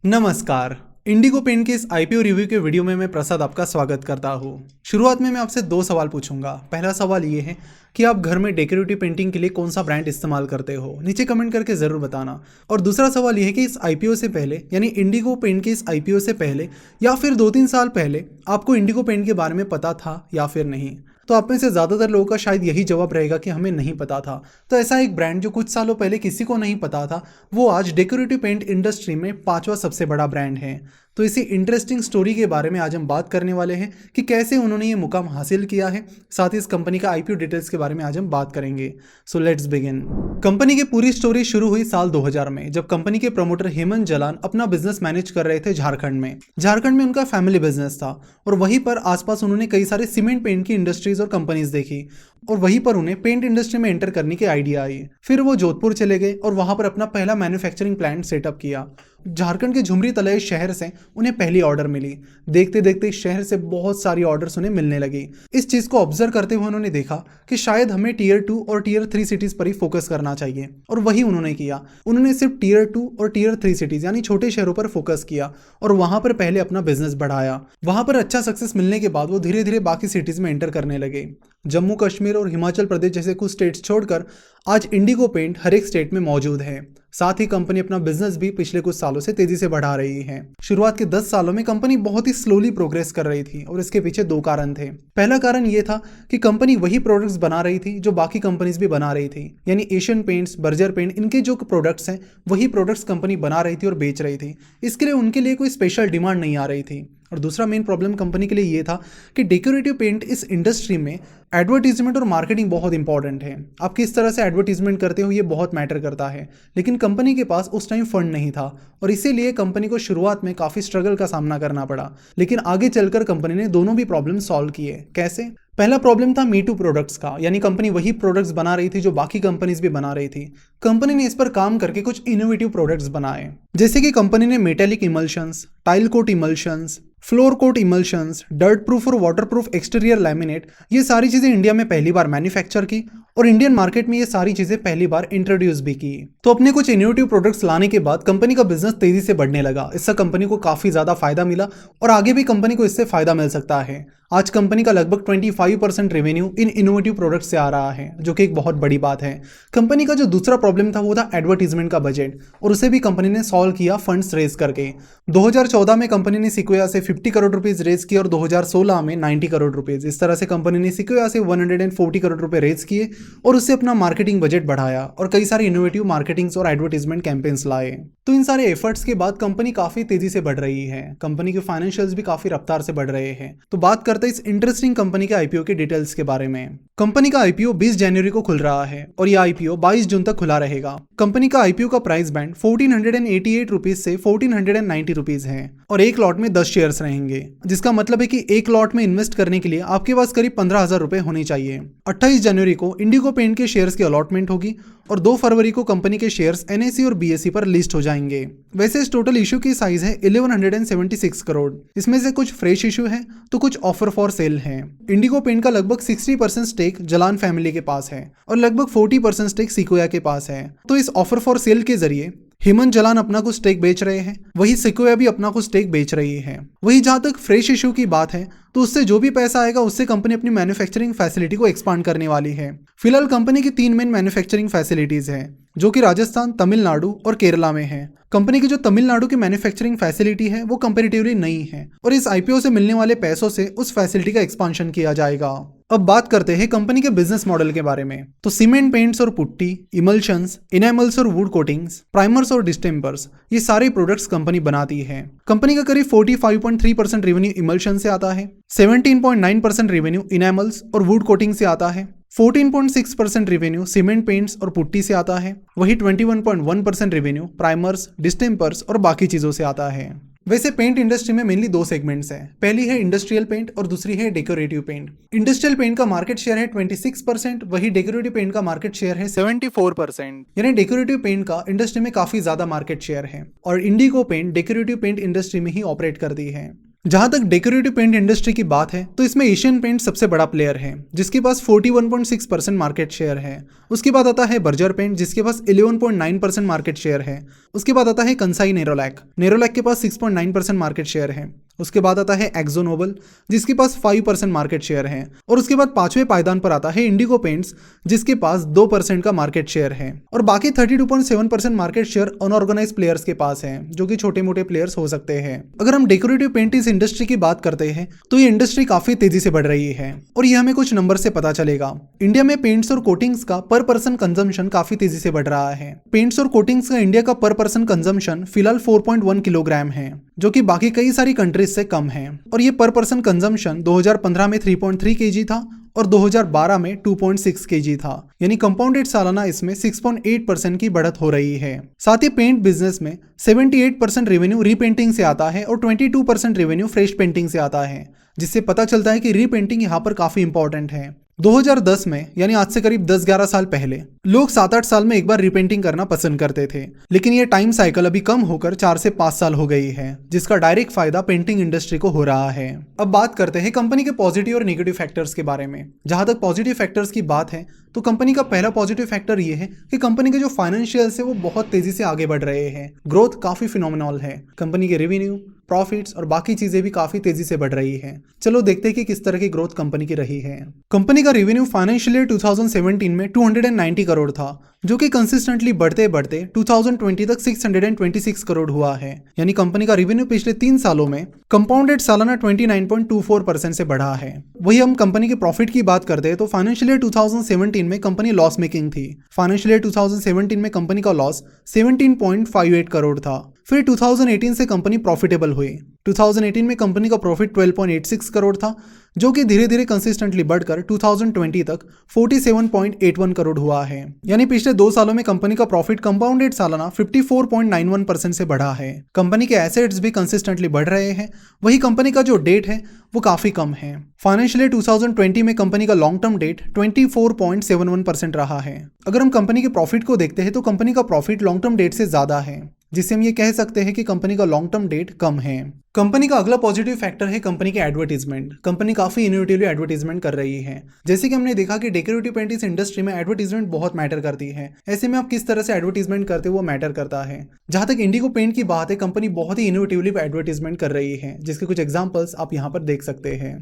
नमस्कार। Indigo paint के इस आईपीओ रिव्यू के वीडियो में मैं प्रसाद आपका स्वागत करता हूँ। शुरुआत में मैं आपसे दो सवाल पूछूंगा। पहला सवाल ये है कि आप घर में डेकोरेटिव पेंटिंग के लिए कौन सा ब्रांड इस्तेमाल करते हो, नीचे कमेंट करके ज़रूर बताना। और दूसरा सवाल ये है कि इस आईपीओ से पहले यानी इंडिगो पेंट के इस आईपीओ से पहले या फिर 2-3 साल पहले आपको इंडिगो पेंट के बारे में पता था या फिर नहीं। तो आप में से ज़्यादातर लोगों का शायद यही जवाब रहेगा कि हमें नहीं पता था। तो ऐसा एक ब्रांड जो कुछ सालों पहले किसी को नहीं पता था, वो आज डेकोरेटिव पेंट इंडस्ट्री में 5वां सबसे बड़ा ब्रांड है। तो इसी इंटरेस्टिंग स्टोरी के बारे में आज हम बात करने वाले हैं कि कैसे उन्होंने ये मुकाम हासिल किया है। साथ ही इस कंपनी का आईपीओ डिटेल्स के बारे में आज हम बात करेंगे। So let's begin. कंपनी की पूरी स्टोरी शुरू हुई साल 2000 में, जब कंपनी के प्रमोटर हेमंत जलान अपना बिजनेस मैनेज कर रहे थे झारखंड में। झारखंड में उनका फैमिली बिजनेस था और वहीं पर आसपास उन्होंने कई सारे सीमेंट पेंट की इंडस्ट्रीज और कंपनीज देखी और वहीं पर उन्हें पेंट इंडस्ट्री में एंटर करने की आइडिया आई। फिर वो जोधपुर चले गए और वहां पर अपना पहला मैन्युफैक्चरिंग प्लांट सेटअप किया। झारखंड के झुमरी तलई शहर से उन्हें पहली ऑर्डर मिली। देखते देखते शहर से बहुत सारी ऑर्डर्स उन्हें मिलने लगी। इस चीज को ऑब्जर्व करते हुए उन्होंने देखा कि शायद हमें टीयर 2 और टीयर 3 सिटीज पर ही फोकस करना चाहिए, और वही उन्होंने किया। उन्होंने सिर्फ टीयर 2 और टीयर 3 सिटीज यानी छोटे शहरों पर फोकस किया और वहां पर पहले अपना बिजनेस बढ़ाया। वहां पर अच्छा सक्सेस मिलने के बाद वो धीरे धीरे बाकी सिटीज में एंटर करने लगे। जम्मू कश्मीर और हिमाचल प्रदेश जैसे कुछ स्टेट्स छोड़कर आज इंडिगो पेंट हर एक स्टेट में मौजूद है। साथ ही कंपनी अपना बिजनेस भी पिछले कुछ सालों से तेजी से बढ़ा रही है। शुरुआत के 10 सालों में कंपनी बहुत ही स्लोली प्रोग्रेस कर रही थी और इसके पीछे दो कारण थे। पहला कारण यह था कि कंपनी वही प्रोडक्ट्स बना रही थी जो बाकी कंपनीज भी बना रही थी, यानी एशियन पेंट्स, बर्जर पेंट, इनके जो प्रोडक्ट्स हैं वही प्रोडक्ट्स कंपनी बना रही थी और बेच रही थी। इसके लिए उनके लिए कोई स्पेशल डिमांड नहीं आ रही थी। और दूसरा मेन प्रॉब्लम कंपनी के लिए ये था कि डेकोरेटिव पेंट इस इंडस्ट्री में एडवर्टीजमेंट और मार्केटिंग बहुत इंपॉर्टेंट है। आप किस तरह से एडवर्टीजमेंट करते हो ये बहुत मैटर करता है, लेकिन कंपनी के पास उस टाइम फंड नहीं था और इसीलिए कंपनी को शुरुआत में काफ़ी स्ट्रगल का सामना करना पड़ा। लेकिन आगे चलकर कंपनी ने दोनों भी प्रॉब्लम सॉल्व किए। कैसे? पहला प्रॉब्लम था मी टू प्रोडक्ट्स का, यानी कंपनी वही प्रोडक्ट्स बना रही थी जो बाकी कंपनीज भी बना रही थी। कंपनी ने इस पर काम करके कुछ इनोवेटिव प्रोडक्ट्स बनाए, जैसे कि कंपनी ने metallic emulsions, tile coat emulsions, floor coat emulsions, dirt proof और वाटर प्रूफ एक्सटीरियर लैमिनेट, ये सारी चीजें इंडिया में पहली बार मैन्युफैक्चर की और इंडियन मार्केट में ये सारी चीजें पहली बार इंट्रोड्यूस भी की। तो अपने कुछ इनोवेटिव प्रोडक्ट्स लाने के बाद कंपनी का बिजनेस तेजी से बढ़ने लगा। इससे कंपनी को काफी ज्यादा फायदा मिला और आगे भी कंपनी को इससे फायदा मिल सकता है। आज कंपनी का लगभग 25% रेवेन्यू इन इनोवेटिव प्रोडक्ट से आ रहा है, जो कि एक बहुत बड़ी बात है। कंपनी का जो दूसरा प्रॉब्लम था वो था एडवर्टीजमेंट का बजट, और उसे भी कंपनी ने सॉल्व किया फंड्स रेज करके। 2014 में कंपनी ने सिक्वोया से 50 करोड़ रुपीज रेज किए और 2016 में 90 करोड़ रुपीज। इस तरह से कंपनी ने सिक्वोया से 140 करोड़ रुपए रेज किए और उससे अपना मार्केटिंग बजट बढ़ाया और कई सारे इनोवेटिव मार्केटिंग्स और एडवर्टीजमेंट कैंपेन्स लाए। तो इन सारे एफर्ट्स के बाद कंपनी काफी तेजी से बढ़ रही है। कंपनी के फाइनेंशियल्स भी काफी रफ्तार से बढ़ रहे हैं। तो बात करते हैं इस इंटरेस्टिंग कंपनी के आईपीओ के डिटेल्स के बारे में। कंपनी का आईपीओ 20 जनवरी को खुल रहा है और यह आईपीओ 22 जून तक खुला रहेगा। कंपनी का आईपीओ का प्राइस बैंड 1488 रुपीज से 1490 रुपीज है और एक लॉट में 10 शेयर्स रहेंगे, जिसका मतलब है कि एक लॉट में इन्वेस्ट करने के लिए आपके पास करीब 15,000 रुपए होने चाहिए। 28 जनवरी को इंडिगो पेंट के शेयर्स की अलॉटमेंट होगी और 2 फरवरी को कंपनी के शेयर्स एनएसई और बीएसई पर लिस्ट हो जाएंगे। वैसे इस टोटल इशू की साइज है 1176 करोड़। इसमें से कुछ फ्रेश इशू है तो कुछ ऑफर फॉर सेल है। इंडिगो पेंट का लगभग 60% स्टेक जलान फैमिली के पास है और लगभग 40% स्टेक सिक्वोया के पास है। तो इस ऑफर फॉर सेल के जरिए हेमंत जलान अपना कुछ स्टेक बेच रहे हैं, वही सिक्वोया भी अपना कुछ स्टेक बेच रही है। वही जहां तक फ्रेश इशू की बात है तो उससे जो भी पैसा आएगा उससे कंपनी अपनी मैन्युफैक्चरिंग फैसिलिटी को एक्सपांड करने वाली है। फिलहाल कंपनी की 3 मेन मैन्युफैक्चरिंग फैसिलिटीज है, जो कि राजस्थान, तमिलनाडु और केरला में है। कंपनी की जो तमिलनाडु की मैन्युफैक्चरिंग फैसिलिटी है वो कंपैरेटिवली नई है और इस आईपीओ से मिलने वाले पैसों से उस फैसिलिटी का एक्सपांशन किया जाएगा। अब बात करते हैं कंपनी के बिजनेस मॉडल के बारे में। तो सीमेंट पेंट्स और पुट्टी, इमल्शंस, इनेमल्स और वुड कोटिंग्स, प्राइमर्स और डिस्टेम्पर्स, ये सारे प्रोडक्ट्स कंपनी बनाती है। कंपनी का करीब 45.3% रेवेन्यू इमल्शन से आता है, 17.9% रेवेन्यू इनेमल्स और वुड कोटिंग से आता है, 14.6% रेवेन्यू सीमेंट पेंट्स और पुट्टी से आता है, वही 21.1% रेवेन्यू प्राइमर्स, डिस्टेम्पर्स और बाकी चीजों से आता है। वैसे पेंट इंडस्ट्री में मेनली 2 सेगमेंट्स हैं। पहली है इंडस्ट्रियल पेंट और दूसरी है डेकोरेटिव पेंट। इंडस्ट्रियल पेंट का मार्केट शेयर है 26%, वही डेकोरेटिव पेंट का मार्केट शेयर है 74%। यानी डेकोरेटिव पेंट का इंडस्ट्री में काफी ज्यादा मार्केट शेयर है और Indigo paint decorative paint industry में ही ऑपरेट करती है। जहां तक डेकोरेटिव पेंट इंडस्ट्री की बात है तो इसमें एशियन पेंट सबसे बड़ा प्लेयर है जिसके पास 41.6% मार्केट शेयर है। उसके बाद आता है बर्जर पेंट जिसके पास 11.9% मार्केट शेयर है। उसके बाद आता है कंसाई नेरोलैक, नेरोलैक के पास 6.9% मार्केट शेयर है। उसके बाद आता है एक्जो नोबल जिसके पास 5% मार्केट शेयर है। और उसके बाद पांचवें पायदान पर आता है इंडिगो पेंट्स जिसके पास 2% का मार्केट शेयर है। और बाकी 32.7% मार्केट शेयर अनऑर्गेनाइज प्लेयर्स के पास है जो कि छोटे मोटे प्लेयर्स हो सकते हैं। अगर हम डेकोरेटिव पेंट इस इंडस्ट्री की बात करते हैं तो ये इंडस्ट्री काफी तेजी से बढ़ रही है और ये हमें कुछ नंबर से पता चलेगा। इंडिया में पेंट्स और कोटिंग्स का पर पर्सन कंजम्पशन काफी तेजी से बढ़ रहा है। पेंट्स और कोटिंग्स का इंडिया का पर पर्सन कंजम्पशन फिलहाल 4.1 किलोग्राम है जो कि बाकी कई सारी कंट्रीज से कम है। और ये पर पर्सन कंजम्पशन 2015 में 3.3 केजी था और 2012 में 2.6 केजी था, यानी कंपाउंडेड सालाना इसमें 6.8% की बढ़त हो रही है। साथ ही पेंट बिजनेस में 78% रेवेन्यू रीपेंटिंग से आता है और 22% रेवेन्यू फ्रेश पेंटिंग से आता है, जिससे पता चलता है कि रीपेंटिंग यहाँ पर काफी इंपॉर्टेंट है। 2010 में यानी आज से करीब 10-11 साल पहले लोग 7-8 साल में एक बार रीपेंटिंग करना पसंद करते थे, लेकिन ये टाइम साइकिल अभी कम होकर 4 से 5 साल हो गई है, जिसका डायरेक्ट फायदा पेंटिंग इंडस्ट्री को हो रहा है। अब बात करते हैं कंपनी के पॉजिटिव और नेगेटिव फैक्टर्स के बारे में। जहां तक पॉजिटिव फैक्टर्स की बात है तो कंपनी का पहला पॉजिटिव फैक्टर ये है कि कंपनी के जो फाइनेंशियल्स है वो बहुत तेजी से आगे बढ़ रहे हैं। ग्रोथ काफी फिनोमिनल है। कंपनी के रेवेन्यू, प्रॉफिट्स और बाकी चीजें भी काफी तेजी से बढ़ रही हैं। चलो देखते हैं कि किस तरह की ग्रोथ कंपनी की रही है। कंपनी का रेवेन्यू फाइनेंशियल ईयर 2017 में 290 करोड़ था, जो कि कंसिस्टेंटली बढ़ते बढ़ते 2020 तक 626 करोड़ हुआ है। यानी कंपनी का रेवेन्यू पिछले 3 सालों में कंपाउंडेड सालाना 29.24% से बढ़ा है। वही हम कंपनी के प्रॉफिट की बात करते हैं तो फाइनेंशियल ईयर 2017 में कंपनी लॉस मेकिंग थी। फाइनेंशियल ईयर 2017 में कंपनी का लॉस 17.58 करोड़ था। फिर 2018 से कंपनी प्रॉफिटेबल हुई। 2018 में कंपनी का प्रॉफिट 12.86 करोड़ था, जो कि धीरे धीरे कंसिस्टेंटली बढ़कर 2020 तक 47.81 करोड़ हुआ है। यानी पिछले 2 सालों में कंपनी का प्रॉफिट कंपाउंडेड सालाना 54.91% से बढ़ा है। कंपनी के एसेट्स भी कंसिस्टेंटली बढ़ रहे हैं। वही कंपनी का जो डेट है वो काफी कम है। फाइनेंशियल ईयर 2020 में कंपनी का लॉन्ग टर्म डेट 24.71% रहा है। अगर हम कंपनी के प्रॉफिट को देखते हैं तो कंपनी का प्रॉफिट लॉन्ग टर्म डेट से ज्यादा है, जिससे हम ये कह सकते हैं कि कंपनी का लॉन्ग टर्म डेट कम है। कंपनी का अगला पॉजिटिव फैक्टर है कंपनी के एडवर्टीजमेंट। कंपनी काफी इनोवेटिवली एडवर्टीजमेंट कर रही है। जैसे कि हमने देखा कि डेकोरेटिव पेंट इस इंडस्ट्री में एडवर्टीजमेंट बहुत मैटर करती है। ऐसे में आप किस तरह से एडवर्टीजमेंट करते हो वो मैटर करता है। जहां तक इंडिगो पेंट की बात है, कंपनी बहुत ही इनोवेटिवली एडवर्टीजमेंट कर रही है, जिसके कुछ एग्जाम्पल्स आप यहाँ पर देख सकते हैं।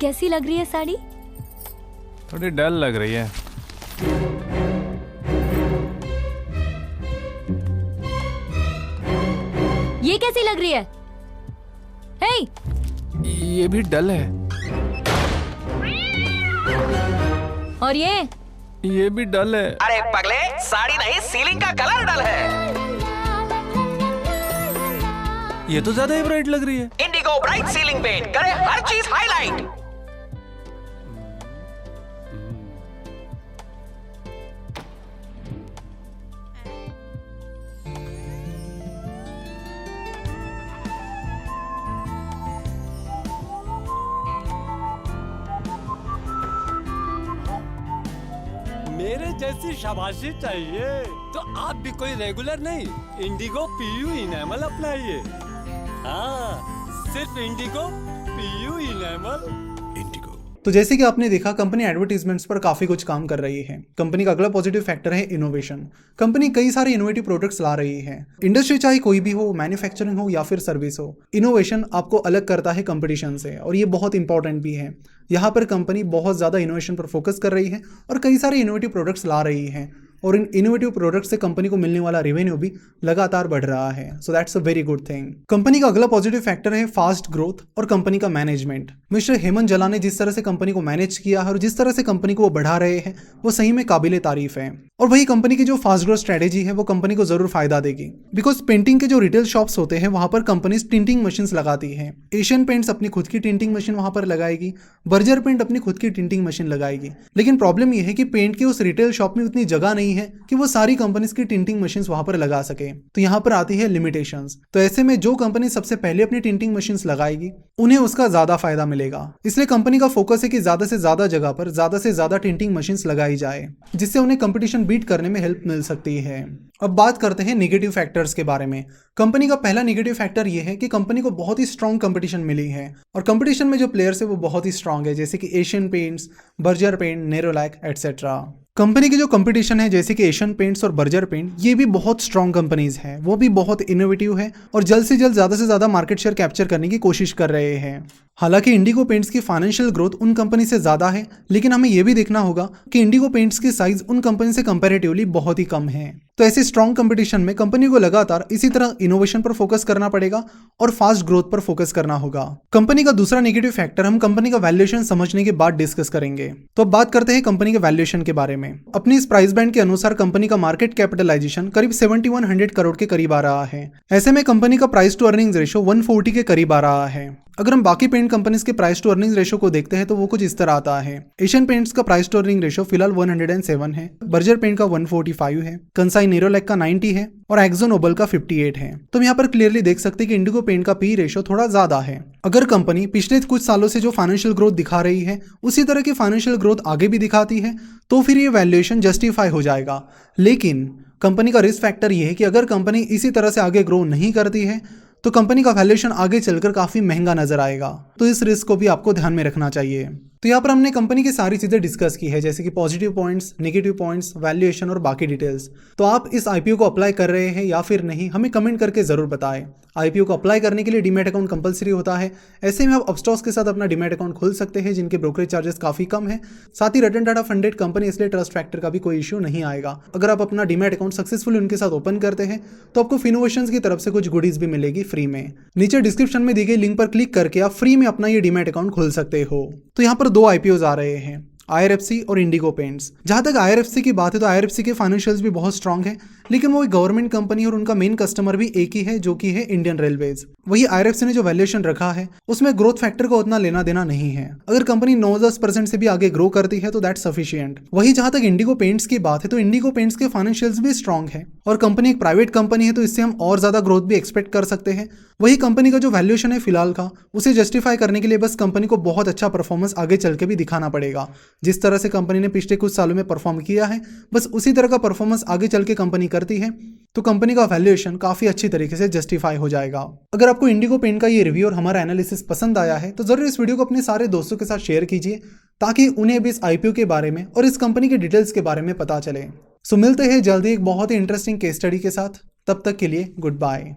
कैसी लग रही है साड़ी? थोड़ी डल लग रही है। ये कैसी लग रही है? हे! ये भी डल है। और ये भी डल है। अरे पगले, साड़ी नहीं सीलिंग का कलर डल है। ये तो ज्यादा ही ब्राइट लग रही है। इंडिगो ब्राइट सीलिंग पेंट करे हर चीज हाईलाइट। मेरे जैसी शाबाशी चाहिए तो आप भी कोई रेगुलर नहीं, इंडिगो पीयू इनेमल अपनाइए। हाँ, सिर्फ इंडिगो पीयू इनेमल। इंडिगो। तो जैसे कि आपने देखा, कंपनी एडवर्टीजमेंट्स पर काफी कुछ काम कर रही है। कंपनी का अगला पॉजिटिव फैक्टर है इनोवेशन। कंपनी कई सारे इनोवेटिव प्रोडक्ट्स ला रही है। इंडस्ट्री चाहे कोई भी हो, मैन्युफैक्चरिंग हो या फिर सर्विस हो, इनोवेशन आपको अलग करता है कंपटीशन से, और ये बहुत इंपॉर्टेंट भी है। यहाँ पर कंपनी बहुत ज़्यादा इनोवेशन पर फोकस कर रही है और कई सारे इनोवेटिव प्रोडक्ट्स ला रही है, और इन इनोवेटिव प्रोडक्ट्स से कंपनी को मिलने वाला रेवेन्यू भी लगातार बढ़ रहा है। So that's a very good thing. Company का अगला पॉजिटिव फैक्टर है फास्ट ग्रोथ और कंपनी का मैनेजमेंट। मिस्टर हेमंत जला ने जिस तरह से कंपनी को मैनेज किया है और जिस तरह से कंपनी को वो बढ़ा रहे हैं, वो सही में काबिले तारीफ है। और वही कंपनी की जो फास्ट ग्रोथ स्ट्रेटेजी है वो कंपनी को जरूर फायदा देगी, बिकॉज पेंटिंग के जो रिटेल शॉप्स होते हैं वहां पर कंपनी टिंटिंग मशीन लगाती है। एशियन पेंट्स अपनी खुद की टिंटिंग मशीन वहां पर लगाएगी, बर्जर पेंट अपनी खुद की टिंटिंग मशीन लगाएगी। लेकिन प्रॉब्लम यह है कि पेंट के उस रिटेल शॉप में उतनी जगह नहीं नहीं है कि वो सारी कंपनीज की टिंटिंग मशीन्स वहां पर लगा सके। तो यहाँ पर आती है लिमिटेशंस। तो ऐसे में जो कंपनी सबसे पहले अपनी टिंटिंग मशीन्स लगाएगी उन्हें उसका ज्यादा फायदा मिलेगा। इसलिए कंपनी का फोकस है कि ज्यादा से ज्यादा जगह पर ज्यादा से ज्यादा टिंटिंग मशीन्स लगाई जाए, जिससे उन्हें कंपटीशन बीट करने में हेल्प मिल सकती है। अब बात करते हैं नेगेटिव फैक्टर्स के बारे में। कंपनी का पहला नेगेटिव फैक्टर यह है कि कंपनी को बहुत ही स्ट्रांग कंपटीशन मिली है और कंपटीशन में जो प्लेयर्स है वो बहुत ही स्ट्रांग है, जैसे कि Asian Paints, Berger paint, Nerolac etcetera. Company की जो कंपटीशन है जैसे कि एशियन पेंट्स और बर्जर पेंट, ये भी बहुत स्ट्रांग कंपनीज हैं, वो भी बहुत इनोवेटिव है और जल्द से ज़्यादा मार्केट शेयर कैप्चर करने की कोशिश कर रहे हैं। हालांकि इंडिगो पेंट्स की फाइनेंशियल ग्रोथ उन कंपनी से ज़्यादा है, लेकिन हमें यह भी देखना होगा कि इंडिगो पेंट्स की साइज उन कंपनी से कंपैरेटिवली बहुत ही कम है। तो ऐसे स्ट्रांग कंपटीशन में कंपनी को लगातार इसी तरह इनोवेशन पर फोकस करना पड़ेगा और फास्ट ग्रोथ पर फोकस करना होगा। कंपनी का दूसरा नेगेटिव फैक्टर हम कंपनी का वैल्यूएशन समझने के बाद डिस्कस करेंगे। तो अब बात करते हैं कंपनी के वैल्यूएशन के बारे में। अपनी इस प्राइस बैंड के अनुसार कंपनी का मार्केट कैपिटलाइजेशन करीब 7100 करोड़ के करीब आ रहा है। ऐसे में कंपनी का प्राइस टू अर्निंग्स रेशो 140 के करीब आ रहा है। अगर हम बाकी पेंट कंपनीज के प्राइस टू अर्निंग्स रेशो को देखते हैं तो वो कुछ इस तरह आता है। एशियन पेंट्स का प्राइस टू अर्निंग रेशो फिलहाल 107 है, बर्जर पेंट का 145 है, कंसाई नेरोलैक का 90 है और एक्जो नोबल का 58 है। तो हम यहाँ पर क्लियरली देख सकते हैं कि इंडिगो पेंट का पी रेशो थोड़ा ज्यादा है। अगर कंपनी पिछले कुछ सालों से जो फाइनेंशियल ग्रोथ दिखा रही है उसी तरह की फाइनेंशियल ग्रोथ आगे भी दिखाती है तो फिर ये वैल्यूएशन जस्टिफाई हो जाएगा। लेकिन कंपनी का रिस्क फैक्टर ये है कि अगर कंपनी इसी तरह से आगे ग्रो नहीं करती है तो कंपनी का वैल्यूएशन आगे चलकर काफी महंगा नजर आएगा। तो इस रिस्क को भी आपको ध्यान में रखना चाहिए। तो यहाँ पर हमने कंपनी की सारी चीजें डिस्कस की है, जैसे कि positive points, negative points, valuation और बाकी डिटेल्स। तो आप इस आईपीओ को अप्लाई कर रहे हैं या फिर नहीं, हमें कमेंट करके जरूर बताएं। आईपीओ को अप्लाई करने के लिए डीमैट अकाउंट कंपलसरी होता है। ऐसे में आप अपस्टॉक्स के साथ अपना डीमैट अकाउंट खोल सकते हैं जिनके ब्रोकरेज चार्जेस काफी कम है। साथ ही रतन टाटा फंडेड कंपनी, इसलिए ट्रस्ट फैक्टर का भी कोई इश्यू नहीं आएगा। अगर आप अपना डीमैट अकाउंट सक्सेसफुली उनके साथ ओपन करते हैं तो आपको फिनोवेशंस की तरफ से कुछ गुडीज भी मिलेगी फ्री में। नीचे डिस्क्रिप्शन में दी गई लिंक पर क्लिक करके आप फ्री में अपना ये डीमैट अकाउंट खोल सकते हो। तो यहाँ पर 2 आईपीओज आ रहे हैं, IRFC और इंडिगो पेंट्स। जहां तक IRFC की बात है तो IRFC के फाइनेंशियल्स भी बहुत स्ट्रांग है, लेकिन वो एक गवर्नमेंट कंपनी है और उनका मेन कस्टमर भी एक ही है जो कि है इंडियन रेलवेज। वही IRFC ने जो वैल्यूएशन रखा है उसमें ग्रोथ फैक्टर को उतना लेना देना नहीं है। अगर कंपनी 9-10% से भी आगे ग्रो करती है तो दैट सफिशिएंट। वही जहां तक इंडिगो पेंट्स की बात है तो इंडिगो पेंट्स के फाइनेंशियल्स भी स्ट्रांग है और कंपनी एक प्राइवेट कंपनी है तो इससे हम और ज्यादा ग्रोथ भी एक्सपेक्ट कर सकते हैं। वही कंपनी का जो वैल्यूएशन है फिलहाल का, उसे जस्टिफाई करने के लिए बस कंपनी को बहुत अच्छा परफॉर्मेंस आगे चल के भी दिखाना पड़ेगा। जिस तरह से कंपनी ने पिछले कुछ सालों में परफॉर्म किया है बस उसी तरह का परफॉर्मेंस आगे चल के कंपनी करती है तो कंपनी का वैल्यूएशन काफी अच्छी तरीके से जस्टिफाई हो जाएगा। अगर आपको इंडिगो पेंट का ये रिव्यू और हमारा एनालिसिस पसंद आया है तो जरूर इस वीडियो को अपने सारे दोस्तों के साथ शेयर कीजिए ताकि उन्हें भी इस आईपीओ के बारे में और इस कंपनी के डिटेल्स के बारे में पता चले। सो मिलते हैं जल्दी एक बहुत ही इंटरेस्टिंग केस स्टडी के साथ। तब तक के लिए गुड बाय।